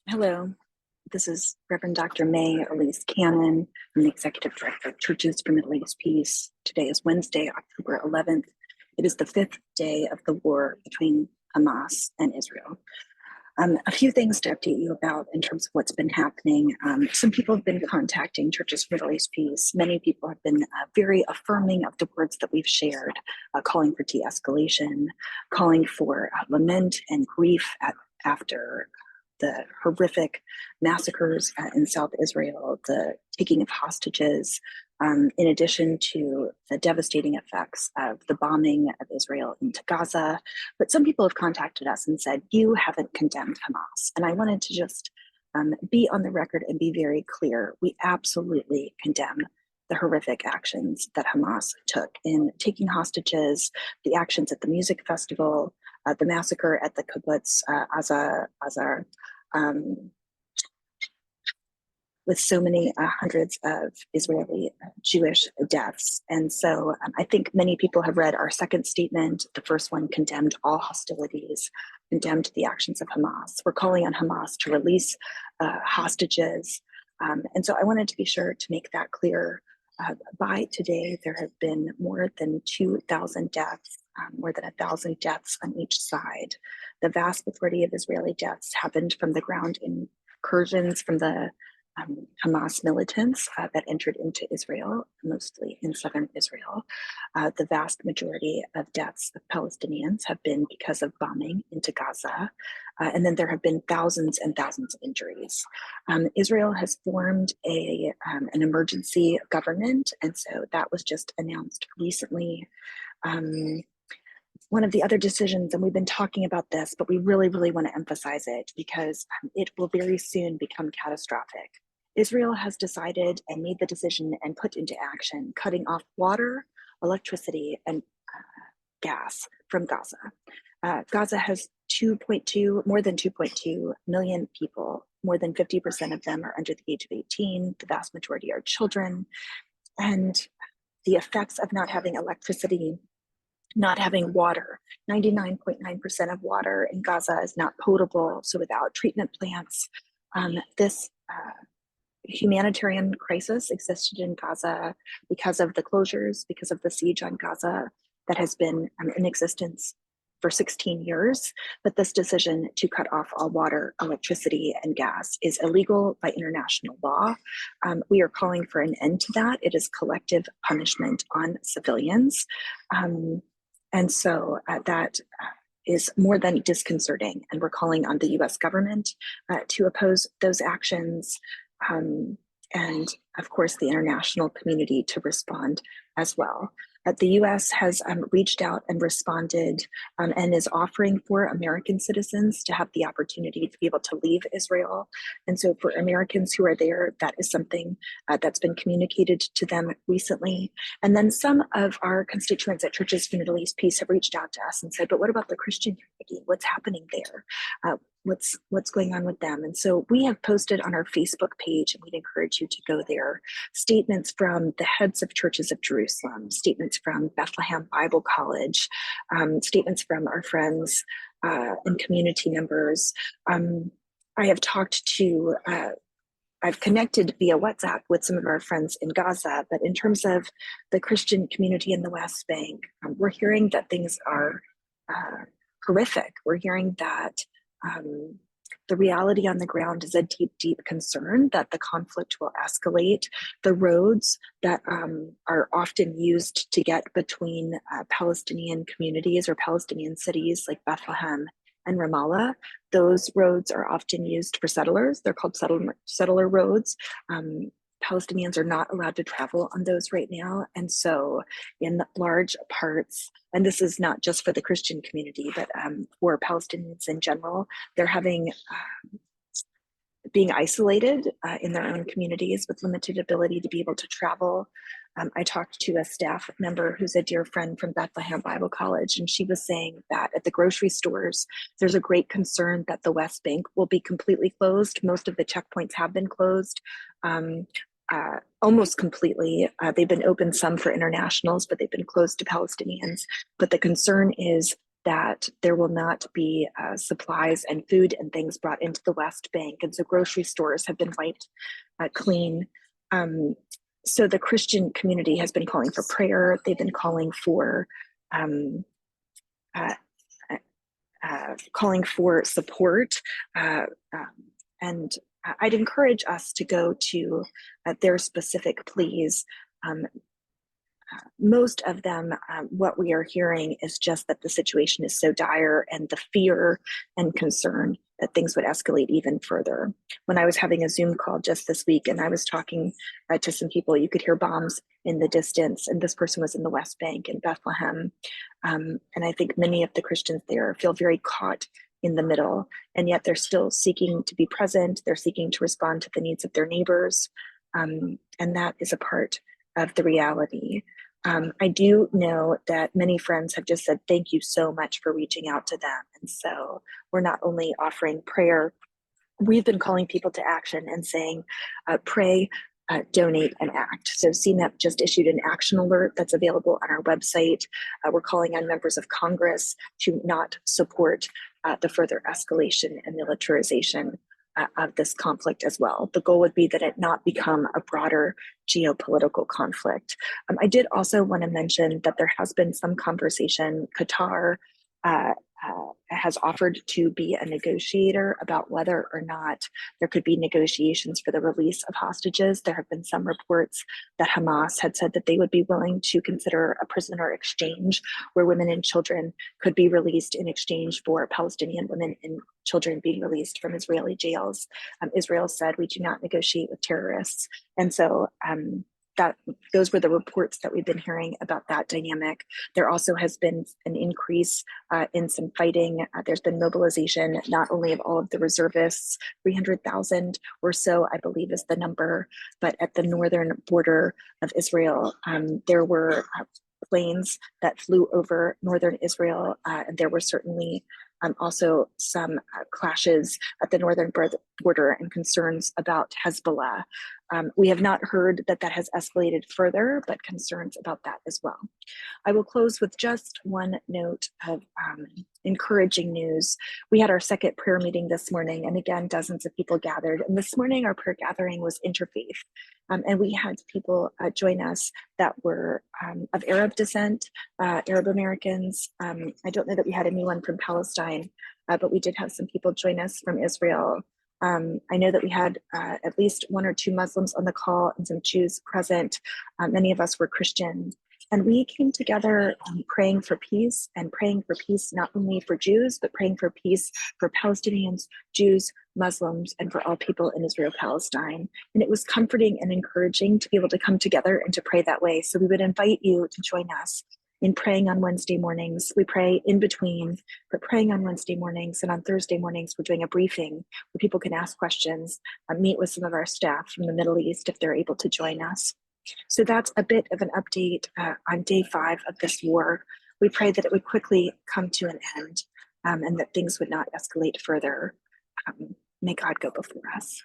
Hello, this is Reverend Dr. Mae Elise Cannon. I'm the Executive Director of Churches for Middle East Peace. Today is Wednesday, October 11th. It is the fifth day of the war between Hamas and Israel. A few things to update you about in terms of what's been happening. Some people have been contacting Churches for Middle East Peace. Many people have been very affirming of the words that we've shared, calling for de-escalation, calling for lament and grief after the horrific massacres in South Israel, the taking of hostages, in addition to the devastating effects of the bombing of Israel into Gaza. But some people have contacted us and said, you haven't condemned Hamas. And I wanted to just be on the record and be very clear. We absolutely condemn the horrific actions that Hamas took in taking hostages, the actions at the music festival, the massacre at the kibbutz Azar, with so many hundreds of Israeli Jewish deaths. And so I think many people have read our second statement. The first one condemned all hostilities, condemned the actions of Hamas. We're calling on Hamas to release hostages. And so I wanted to be sure to make that clear. By today, there have been more than 2,000 deaths, more than 1,000 deaths on each side. The vast majority of Israeli deaths happened from the ground incursions from the Hamas militants that entered into Israel, mostly in southern Israel. The vast majority of deaths of Palestinians have been because of bombing into Gaza. And then there have been thousands and thousands of injuries. Israel has formed an emergency government, and so that was just announced recently. One of the other decisions, and we've been talking about this, but we really, really want to emphasize it because it will very soon become catastrophic. Israel has decided and made the decision and put into action cutting off water, electricity, and gas from Gaza. Gaza has more than 2.2 million people. More than 50% of them are under the age of 18. The vast majority are children. And the effects of not having electricity, not having water, 99.9% of water in Gaza is not potable. So without treatment plants, this humanitarian crisis existed in Gaza because of the closures, because of the siege on Gaza that has been in existence for 16 years. But this decision to cut off all water, electricity, and gas is illegal by international law. We are calling for an end to that. It is collective punishment on civilians. And so that is more than disconcerting. And we're calling on the US government to oppose those actions. And of course, the international community to respond as well. The US has reached out and responded and is offering for American citizens to have the opportunity to be able to leave Israel. And so for Americans who are there, that is something that's been communicated to them recently. And then some of our constituents at Churches for Middle East Peace have reached out to us and said, but what about the Christian community? What's happening there? What's going on with them? And so we have posted on our Facebook page, and we'd encourage you to go there, statements from the heads of churches of Jerusalem, statements from Bethlehem Bible College, statements from our friends and community members. I have I've connected via WhatsApp with some of our friends in Gaza, but in terms of the Christian community in the West Bank, we're hearing that things are horrific. We're hearing that the reality on the ground is a deep, deep concern that the conflict will escalate. The roads that are often used to get between Palestinian communities or Palestinian cities like Bethlehem and Ramallah, those roads are often used for settlers. They're called settler roads. Palestinians are not allowed to travel on those right now. And so in large parts, and this is not just for the Christian community, but for Palestinians in general, they're being isolated in their own communities with limited ability to be able to travel. I talked to a staff member who's a dear friend from Bethlehem Bible College, and she was saying that at the grocery stores, there's a great concern that the West Bank will be completely closed. Most of the checkpoints have been closed. Almost completely. They've been open some for internationals, but they've been closed to Palestinians. But the concern is that there will not be supplies and food and things brought into the West Bank. And so grocery stores have been wiped clean. So the Christian community has been calling for prayer. They've been calling for support. And I'd encourage us to go to their specific pleas. Most of them, what we are hearing is just that the situation is so dire and the fear and concern that things would escalate even further. When I was having a Zoom call just this week and I was talking to some people, you could hear bombs in the distance, and this person was in the West Bank in Bethlehem. And I think many of the Christians there feel very caught in the middle, and yet they're still seeking to be present. They're seeking to respond to the needs of their neighbors. And that is a part of the reality. I do know that many friends have just said, thank you so much for reaching out to them. And so we're not only offering prayer, we've been calling people to action and saying, pray, donate, and act. So CMEP just issued an action alert that's available on our website. We're calling on members of Congress to not support the further escalation and militarization of this conflict as well. The goal would be that it not become a broader geopolitical conflict. I did also want to mention that there has been some conversation. Qatar has offered to be a negotiator about whether or not there could be negotiations for the release of hostages. There have been some reports that Hamas had said that they would be willing to consider a prisoner exchange where women and children could be released in exchange for Palestinian women and children being released from Israeli jails. Israel said, we do not negotiate with terrorists. And so those were the reports that we've been hearing about that dynamic. There also has been an increase in some fighting. There's been mobilization, not only of all of the reservists, 300,000 or so, I believe is the number, but at the northern border of Israel, there were planes that flew over northern Israel, and there were certainly also some clashes at the northern border and concerns about Hezbollah. We have not heard that that has escalated further, but concerns about that as well. I will close with just one note of encouraging news. We had our second prayer meeting this morning, and again, dozens of people gathered. And this morning, our prayer gathering was interfaith. And we had people join us that were of Arab descent, Arab Americans. I don't know that we had anyone from Palestine, but we did have some people join us from Israel. I know that we had at least one or two Muslims on the call and some Jews present. Many of us were Christian. And we came together praying for peace, and praying for peace not only for Jews, but praying for peace for Palestinians, Jews, Muslims, and for all people in Israel-Palestine. And it was comforting and encouraging to be able to come together and to pray that way. So we would invite you to join us in praying on Wednesday mornings. We pray in between, but praying on Wednesday mornings, and on Thursday mornings, we're doing a briefing where people can ask questions, meet with some of our staff from the Middle East if they're able to join us. So that's a bit of an update on day 5 of this war. We pray that it would quickly come to an end and that things would not escalate further. May God go before us.